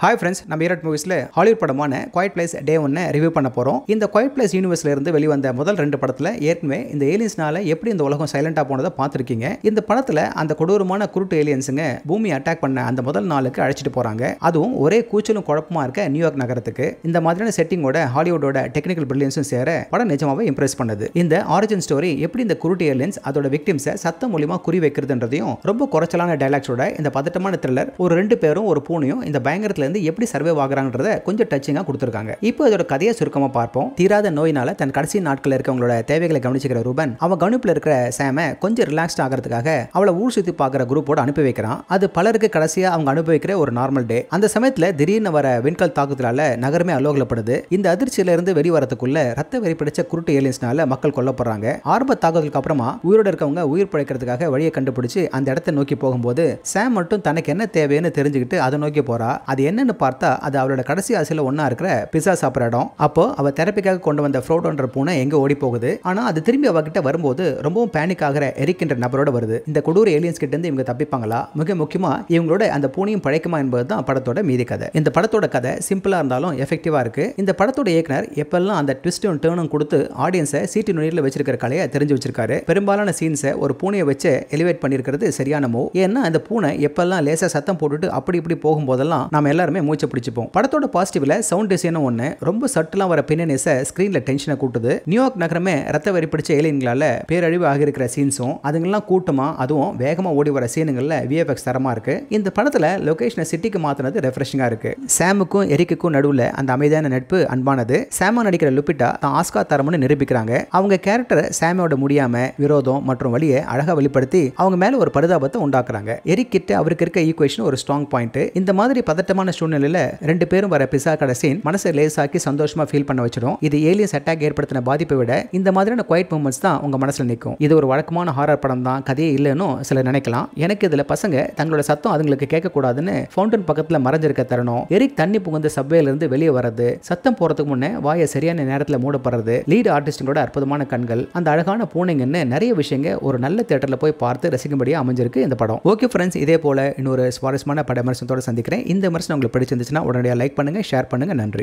Hi friends, நம்ம ஈரட் மூவிஸில் Hollywood படமான quiet place டே 1 review பண்ண போகிறோம். இந்த குவைட் பிளேஸ் யூனிவர்ஸ்ல இருந்து வெளிவந்த முதல் 2 படத்தில் ஏற்கனவே இந்த ஏலியன்ஸ்னால எப்படி இந்த உலகம் சைலண்டாக போனதை பார்த்துருக்கீங்க. இந்த படத்தில் அந்த கொடூரமான குருட்டு ஏலியன்ஸுங்க பூமி அட்டாக் பண்ண அந்த முதல் நாளுக்கு அழைச்சிட்டு போகிறாங்க. அதுவும் ஒரே கூச்சலும் குழப்பமாக இருக்க நியூயார்க் நகரத்துக்கு. இந்த மாதிரியான செட்டிங்கோட ஹாலிவுட்டோட டெக்னிக்கல் பிரில்லியன்ஸும் சேர படம் நிஜமாவே இம்ப்ரெஸ் பண்ணுது. இந்த ஆரிஜின் ஸ்டோரி எப்படி இந்த குருட்டு ஏலியன்ஸ் அதோட விக்டிம்ஸை சத்தம் மூலியமா குறி வைக்கிறதுன்றதையும் ரொம்ப குறைச்சலான டைலாக்ஸோட இந்த பதட்டமான த்ரில்லர் ஒரு 2 பேரும் ஒரு பூனையும் இந்த பயங்கரத்துல எப்படி சர்வே ஆகுறாங்கன்றத கொஞ்சம் டச்சிங்கா கொடுத்திருக்காங்க. இப்போ இதோட கதையை சுருக்கமா பார்ப்போம். தீராத நோயினால தன் கடைசி நாட்கள் இருக்கவங்களோட தேவைகளை கவனிச்சுக்கிற ரூபன் அவன் கவனிப்புல இருக்கிற சாம கொஞ்சம் ரிலாக்ஸ்ட் ஆகிறதுக்காக அவளை ஊர் சுத்தி பார்க்குற குரூப்போட அனுப்பி வைக்கிறான். அது பலருக்கு கடைசியா அவங்க அனுபவிக்கிற ஒரு நார்மல் டே. அந்த சமயத்துல திடீர்னு வர விண்கல் தாக்குதலால நகரமே அலோகலப்படுது. இந்த அதிர்ச்சியில இருந்து வெளிவரத்துக்குள்ள ரத்த வெறி பிடிச்ச குருட்டு ஏலியன்ஸ்னால மக்கள் கொல்லப்படுறாங்க. ஆரம்ப தாக்குதலுக்கு அப்புறமா உயிரோட இருக்கவங்க உயிர் பிழைக்கிறதுக்காக வழியை கண்டுபிடிச்சு அந்த இடத்தை நோக்கி போகும்போது சாம் மட்டும் தனக்கு என்ன தேவைன்னு தெரிஞ்சுக்கிட்டு அதை நோக்கி போறா. அது என்னன்னு பார்த்தா அது அவளோட கடைசி ஆசையில ஒண்ணா இருக்கிற பிஸா சாப்பிட்ற இடம். அப்போ அவ தெரப்பிக்காக கொண்டு வந்த ஃப்ரோடோன்ற பூனை எங்க ஓடி போகுது. ஆனா அது திரும்பி அவகிட்ட வரும்போது ரொம்பவும் பேனிக் ஆகிற எரிக் என்ற நபரோட வருது. இந்த கொடூர ஏலியன்ஸ் கிட்ட இருந்து இவங்க தப்பிப்பாங்களா, மிக முக்கியமா இவங்களோட அந்த பூனையும் பழைக்குமா என்பதுதான் படத்தோட மீதி கதை. இந்த படத்தோட கதை சிம்பிளா இருந்தாலும் எஃபெக்டிவா இருக்கு. இந்த படத்தோட இயக்குனர் எப்பெல்லாம் அந்த ட்விஸ்டும் டர்னும் கொடுத்து ஆடியன்ஸை சீட்டு நுனியில் வச்சிருக்கிற கலையை தெரிஞ்சு வச்சிருக்காரு. பெரும்பாலான சீன்ஸை ஒரு பூனையை வச்சு எலிவேட் பண்ணிருக்கிறது சரியான மூவ். ஏன்னா அந்த பூனை எப்பெல்லாம் லேசா சத்தம் போட்டுட்டு அப்படி இப்படி போகும்போதெல்லாம் நம்ம எல்லாருமே மூச்சை பிடிச்சிப்போம். படத்தோட பாசிட்டிவ்ல சவுண்ட் டிசைனும் ஒண்ணு, ரொம்ப சட்டலா வர பின்னணிஸை ஸ்கிரீன்ல டென்ஷனை கூட்டுது. நியூயார்க் நகரமே ரத்த வெறி பிடிச்ச ஏலியன்களால பேரழிவு ஆகியிருக்கிற சீன்ஸும் அதுங்கெல்லாம் கூட்டமா அதுவும் வேகமா ஓடி வர சீனுங்கள்ல விஎஃப்எக்ஸ் தரமா இருக்கு. இந்த படத்துல லொகேஷனை சிட்டிக்கு மாத்தினது ரெஃப்ரெஷிங்கா இருக்கு. சாமுக்கும் எரிக்குக்கும் நடுவுல அந்த அமைதியான நட்பு அன்பானது. சாமா நடிக்கிற லுபிட்டா தான் ஆஸ்கார் தரம்னு நிரூபிக்கிறாங்க. அவங்க கேரக்டர் சாமோட முடியாம விரோதம் மற்றும் வழியை அழகா வெளிப்படுத்தி அவங்க மேல ஒரு பரிதாபத்தை உண்டாக்குறாங்க. எரிக் கிட்ட அவருக்கு இருக்க ஈக்குவேஷன் ஒரு ஸ்ட்ராங் பாயிண்ட். இந்த மாதிரி பதட்டமான சூழ்நிலையில 2 பேரும் வர பிஸா கடை சீன் மனசை லேசாக்கி சந்தோஷமா ஃபீல் பண்ண வச்சிடும். இது ஏலியன்ஸ் அட்டாக் ஏற்படுத்தின பாதிப்பை விட இந்த மாதிரியான குவைட் மூமெண்ட்ஸ் தான் உங்க மனசுல நிற்கும். இது ஒரு வழக்கமான ஹாரர் படம் தான், கதையே இல்லைன்னு சிலர் நினைக்கலாம். எனக்கு இதுல பசங்க தங்களோட சத்தம் அதுங்களுக்கு கேட்க கூடாதுன்னு ஃபவுண்டன் பக்கத்துல மறைஞ்சிருக்க தரணும். எரிக் தண்ணி புகுந்த சப்வேல இருந்து வெளியே வர்றது, சத்தம் போறதுக்கு முன்னே வாயை சரியான நேரத்துல மூடப்படுறது, லீட் ஆர்டிஸ்டோட அற்புதமான கண்கள், அந்த அழகான பூனைங்கன்னு நிறைய விஷயங்க ஒரு நல்ல தியேட்டர்ல போய் பார்த்து ரசிக்கும்படியா அமைஞ்சிருக்கு இந்த படம். ஓகே ஃப்ரெண்ட்ஸ், இதே போல இன்னொரு சுவாரஸ்யமான பட விமர்சனத்தோட சந்திக்கிறேன். இந்த விமர்சனம் உங்களுக்கு பிடிச்சிருந்துச்சுன்னா உடனடியாக லைக் பண்ணுங்க, ஷேர் பண்ணுங்க. நன்றி.